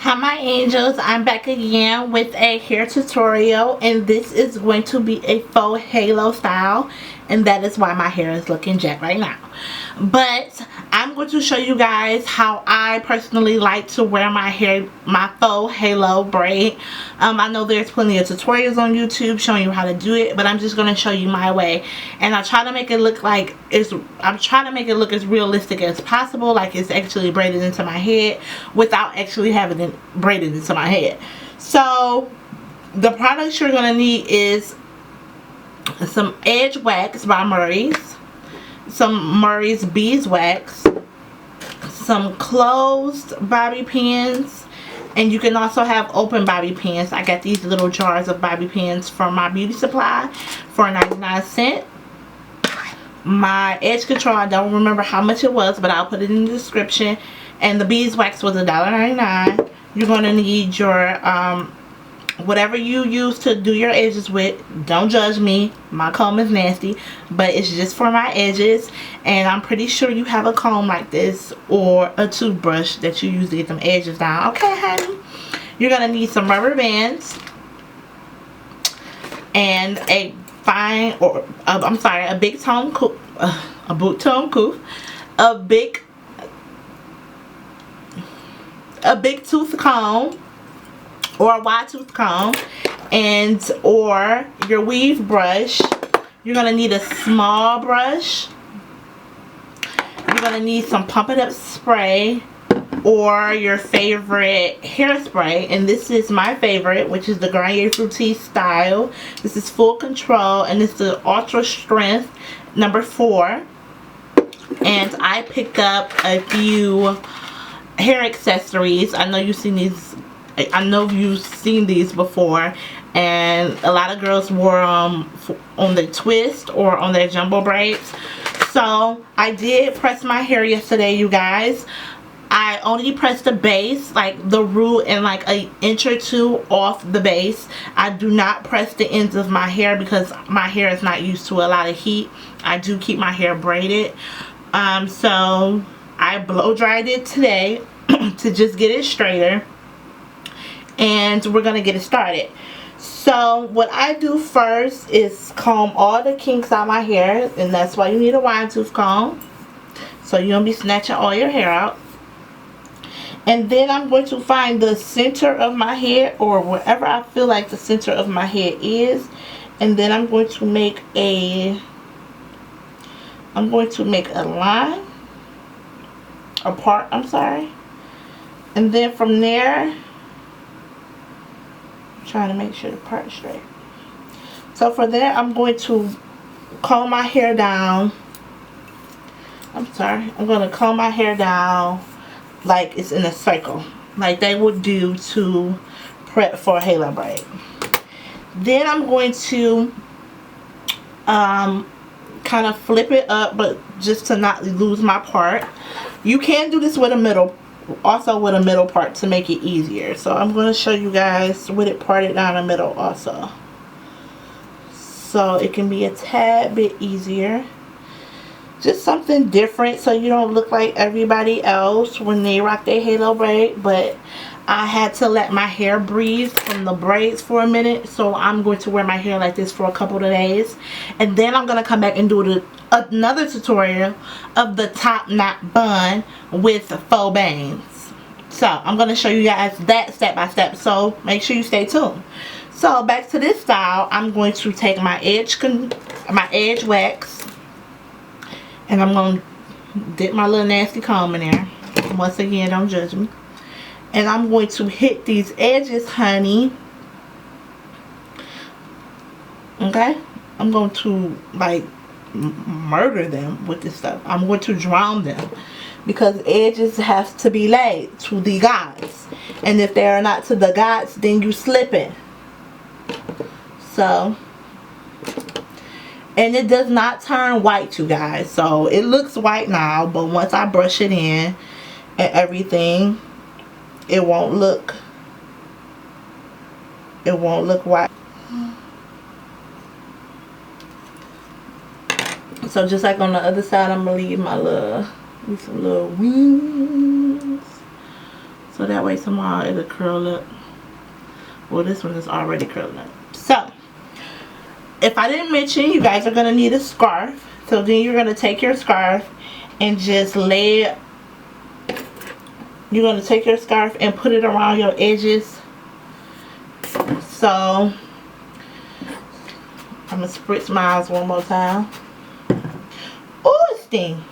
Hi my angels, I'm back again with a hair tutorial, and this is going to be a faux halo style, and that is why my hair is looking jacked right now. But I'm going to show you guys how I personally like to wear my hair, my faux halo braid. I know there's plenty of tutorials on YouTube showing you how to do it, but I'm just going to show you my way, and I try to make it look like I'm trying to make it look as realistic as possible, like it's actually braided into my head without actually having it braided into my head. So the products you're going to need is some edge wax by Murray's, some Murray's beeswax, some closed bobby pins, and you can also have open bobby pins. I got these little jars of bobby pins from my beauty supply for 99 cents. My edge control, I don't remember how much it was, but I'll put it in the description. And the beeswax was $1.99. You're going to need your whatever you use to do your edges with. Don't judge me, my comb is nasty, but it's just for my edges. And I'm pretty sure you have a comb like this or a toothbrush that you use to get them edges down. Okay honey, you're gonna need some rubber bands and a fine, or I'm sorry, a big tone coupe, a boot tone coupe, a big tooth comb or a wide tooth comb, and or your weave brush. You're gonna need a small brush. You're gonna need some pump it up spray or your favorite hairspray, and this is my favorite, which is the Garnier Fructis style. This is Full Control, and it's the Ultra Strength number 4. And I picked up a few hair accessories. I know you've seen these. I know you've seen these before, and a lot of girls wore them on their twist or on their jumbo braids. So I did press my hair yesterday, you guys. I only pressed the base, like the root, and like an inch or two off the base. I do not press the ends of my hair because my hair is not used to a lot of heat. I do keep my hair braided. So I blow dried it today to just get it straighter, and we're gonna get it started. So what I do first is comb all the kinks out of my hair, and that's why you need a wide tooth comb, so you don't be snatching all your hair out. And then I'm going to find the center of my head, or wherever I feel like the center of my head is, and then I'm going to make a line, a part, I'm sorry. And then from there, I'm trying to make sure the part is straight. So for there, I'm going to comb my hair down. I'm going to comb my hair down like it's in a circle, like they would do to prep for a halo braid. Then I'm going to kind of flip it up, but just to not lose my part. You can do this with a middle, also with a middle part, to make it easier. So I'm going to show you guys with it parted down the middle also, so it can be a tad bit easier. Just something different, so you don't look like everybody else when they rock their halo braid. But I had to let my hair breathe from the braids for a minute, so I'm going to wear my hair like this for a couple of days, and then I'm going to come back and do another tutorial of the top knot bun with faux bangs. So I'm going to show you guys that step by step, so make sure you stay tuned. So back to this style, I'm going to take my edge wax, and I'm going to dip my little nasty comb in there. Once again, don't judge me. And I'm going to hit these edges, honey. Okay? I'm going to, like, murder them with this stuff. I'm going to drown them, because edges have to be laid to the gods. And if they are not to the gods, then you slip it. So, and it does not turn white, you guys. So it looks white now, but once I brush it in and everything, it won't look white. So just like on the other side, I'm gonna leave my some little wings. So that way tomorrow it'll curl up. Well, this one is already curling up. So, if I didn't mention, you guys are going to need a scarf. So then you're going to take your scarf and just lay it. You're going to take your scarf and put it around your edges. So, I'm going to spritz my eyes one more time. Oh, it sting.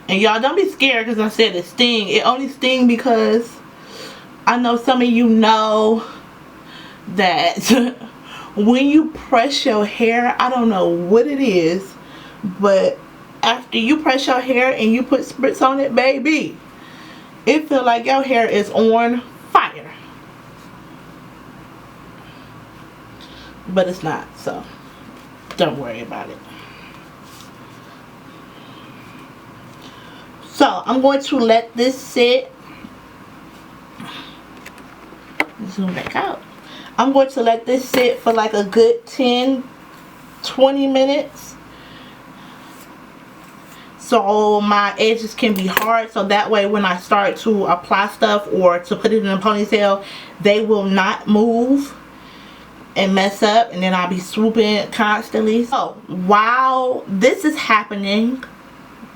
And y'all don't be scared because I said it sting. It only sting because I know some of you know that when you press your hair, I don't know what it is, but after you press your hair and you put spritz on it, baby, it feel like your hair is on fire. But it's not, so don't worry about it. So I'm going to let this sit. Zoom back out. I'm going to let this sit for like a good 10-20 minutes. So my edges can be hard, so that way when I start to apply stuff or to put it in a ponytail, they will not move and mess up, and then I'll be swooping constantly. So while this is happening,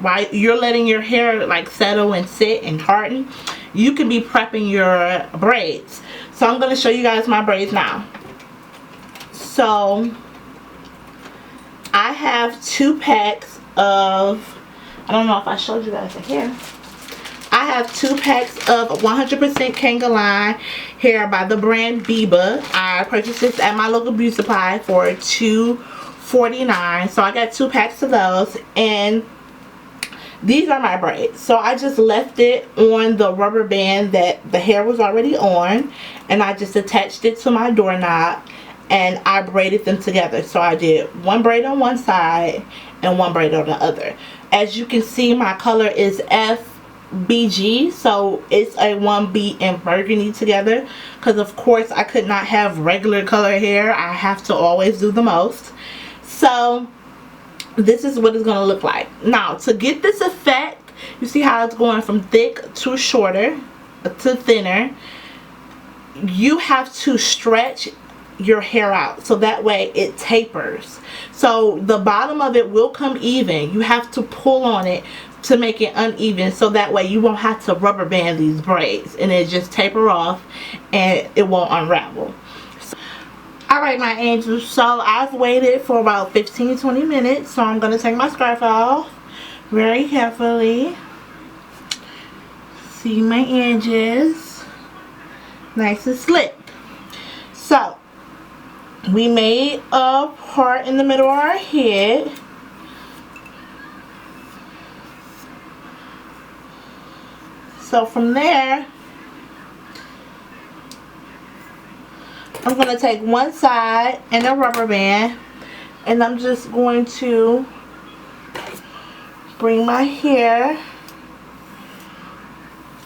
right, you're letting your hair like settle and sit and harden, you can be prepping your braids. So I'm going to show you guys my braids now. So I have 2 packs of, I don't know if I showed you guys the hair. I have 2 packs of 100% Kanekalon hair by the brand Biba. I purchased this at my local beauty supply for $2.49. So I got 2 packs of those, and these are my braids. So I just left it on the rubber band that the hair was already on, and I just attached it to my doorknob and I braided them together. So I did 1 braid on one side and 1 braid on the other. As you can see, my color is FBG, so it's a 1B and burgundy together, because of course I could not have regular color hair. I have to always do the most. So this is what it's going to look like. Now, to get this effect, you see how it's going from thick to shorter to thinner. You have to stretch your hair out so that way it tapers. So the bottom of it will come even. You have to pull on it to make it uneven, so that way you won't have to rubber band these braids and it just taper off and it won't unravel. Alright, my angels, so I've waited for about 15-20 minutes, so I'm going to take my scarf off very carefully. See my edges, nice and slick. So we made a part in the middle of our head. So from there, I'm going to take one side and a rubber band, and I'm just going to bring my hair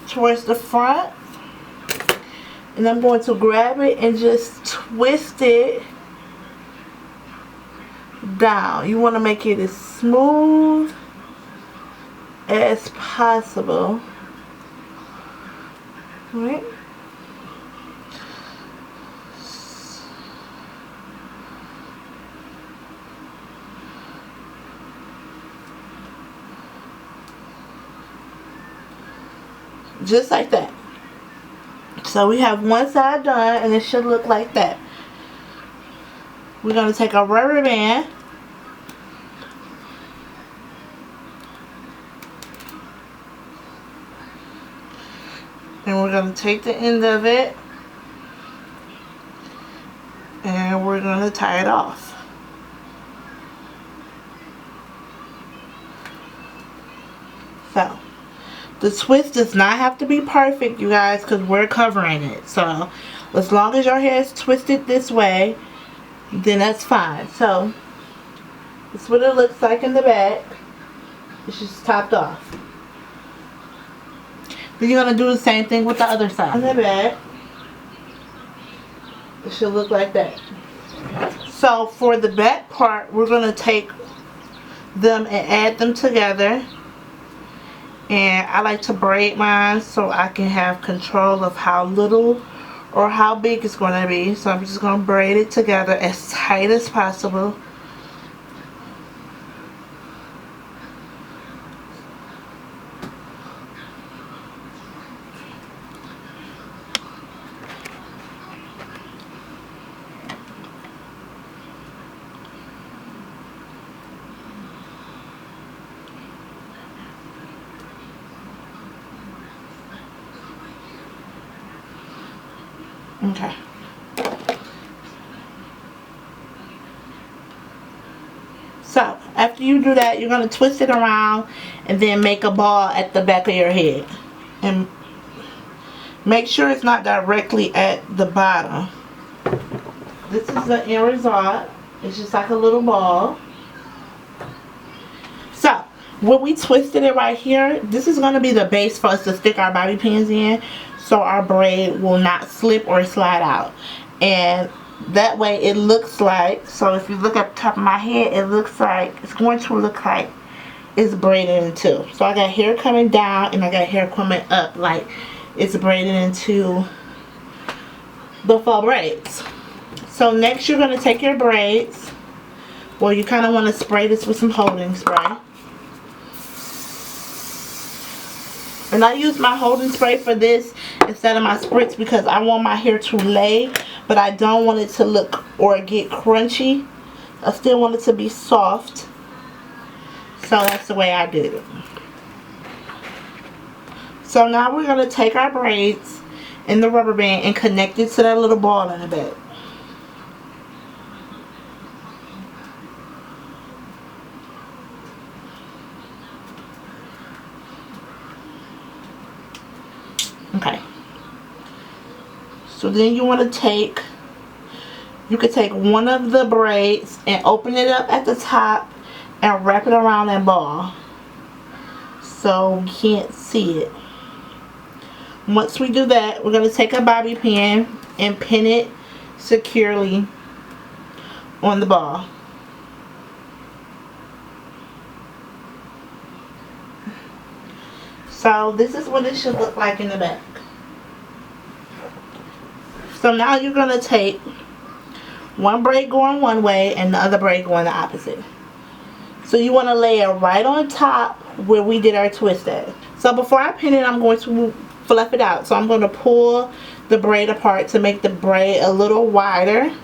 towards the front, and I'm going to grab it and just twist it down. You want to make it as smooth as possible. Right? Just like that. So we have one side done, and it should look like that. We're going to take a rubber band and we're going to take the end of it and we're going to tie it off. So the twist does not have to be perfect, you guys, because we're covering it. So as long as your hair is twisted this way, then that's fine. So this is what it looks like in the back. It's just topped off. Then you're going to do the same thing with the other side. On the back, it should look like that. So for the back part, we're going to take them and add them together And I like to braid mine so I can have control of how little or how big it's going to be. So I'm just going to braid it together as tight as possible. Okay. So after you do that, you're going to twist it around and then make a ball at the back of your head. And make sure it's not directly at the bottom. This is the end result. It's just like a little ball. So when we twisted it right here, this is going to be the base for us to stick our bobby pins in, so our braid will not slip or slide out. And that way it looks like, so if you look at the top of my head, it looks like, it's going to look like it's braided in two. So I got hair coming down and I got hair coming up like it's braided into the faux braids. So next you're going to take your braids. Well, you kind of want to spray this with some holding spray. And I use my holding spray for this instead of my spritz because I want my hair to lay, but I don't want it to look or get crunchy. I still want it to be soft. So that's the way I did it. So now we're going to take our braids and the rubber band and connect it to that little ball in the back. Okay. So then you want to take, you could take one of the braids and open it up at the top and wrap it around that ball so you can't see it. Once we do that, we're going to take a bobby pin and pin it securely on the ball. So this is what it should look like in the back. So now you're going to take one braid going one way and the other braid going the opposite. So you want to lay it right on top where we did our twist at. So before I pin it, I'm going to fluff it out. So I'm going to pull the braid apart to make the braid a little wider.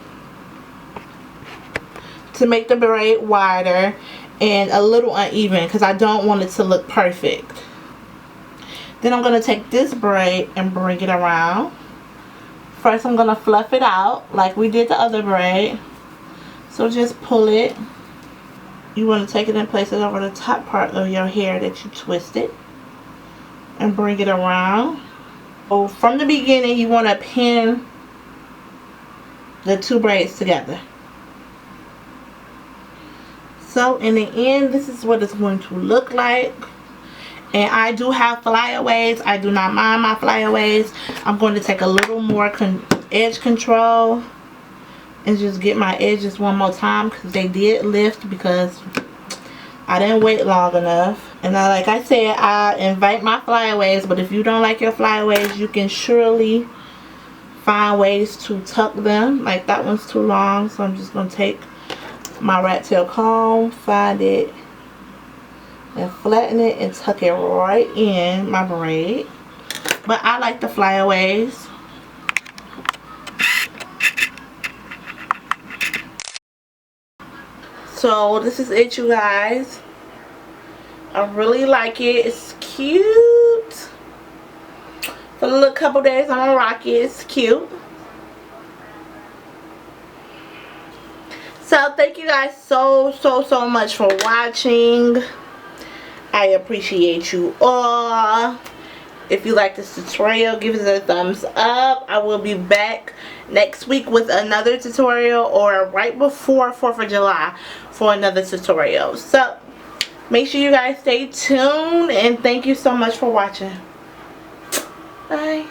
To make the braid wider and a little uneven because I don't want it to look perfect. Then I'm going to take this braid and bring it around. First I'm going to fluff it out like we did the other braid. So just pull it. You want to take it and place it over the top part of your hair that you twisted. And bring it around. So from the beginning you want to pin the two braids together. So in the end, this is what it's going to look like. And I do have flyaways. I do not mind my flyaways. I'm going to take a little more edge control and just get my edges one more time because they did lift because I didn't wait long enough. And like I said, I invite my flyaways, but if you don't like your flyaways, you can surely find ways to tuck them. Like that one's too long, so I'm just going to take my rat tail comb, find it, and flatten it and tuck it right in my braid. But I like the flyaways. So this is it, you guys. I really like it. It's cute. For a little couple days I'm gonna rock it. It's cute. So thank you guys so much for watching. I appreciate you all. If you like this tutorial, give it a thumbs up. I will be back next week with another tutorial, or right before 4th of July for another tutorial. So make sure you guys stay tuned, and thank you so much for watching. Bye.